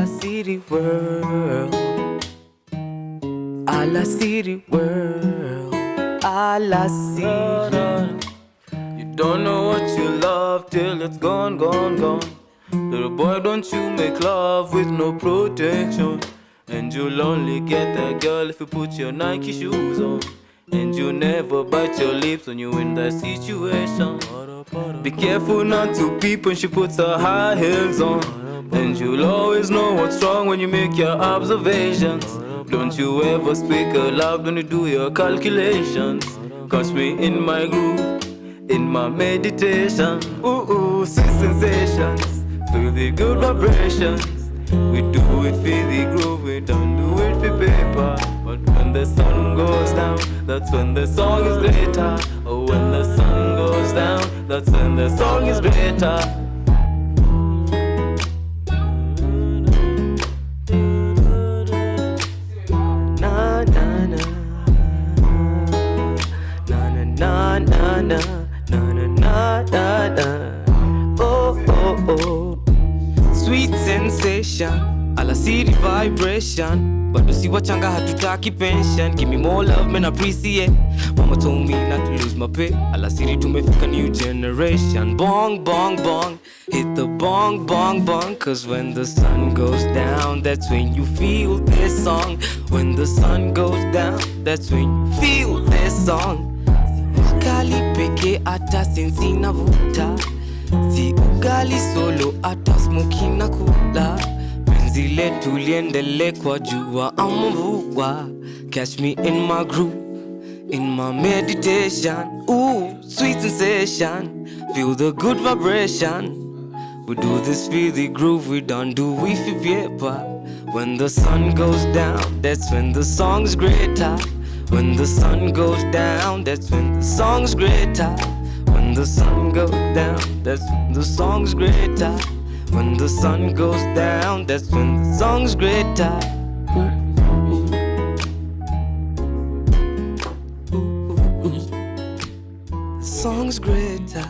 la city world, à la city world, à la city. You don't know what you love till it's gone, gone, gone. Little boy, don't you make love with no protection. And you'll only get that girl if you put your Nike shoes on. And you never bite your lips when you're in that situation. Be careful not to peep when she puts her high heels on. And you'll always know what's wrong when you make your observations. Don't you ever speak aloud when you do your calculations. Catch me in my groove, in my meditation. Ooh, ooh, sweet sensations, feel the good vibrations. We do it for the groove, we don't do it for paper. But when the sun goes down, that's when the song is greater. Oh, when the sun goes down, that's when the song is greater. Na na na, na na na na na, na na na na na. Oh oh oh, sweet sensation, a la city vibration. Bado si wachanga hatutaki pension. Give me more love, man, appreciate. Mama told me not to lose my pay. A la city tumefika new generation. Bong, bong, bong, hit the bong, bong, bong. Cause when the sun goes down, that's when you feel this song. When the sun goes down, that's when you feel this song. Ugali peke ata sinsi na vuta. Si ugali solo ata smoky na kula. Penzi letu liendele kwa jua ama mvua. Catch me in my groove, in my meditation. Ooh, sweet sensation, feel the good vibration. We do this for the groove, we don't do it for paper. When the sun goes down, that's when the song's greater. When the sun goes down, that's when the song's greater. When the sun goes down, that's when the song's greater. When the sun goes down, that's when the song's greater. Ooh, ooh, ooh, ooh. The song's greater.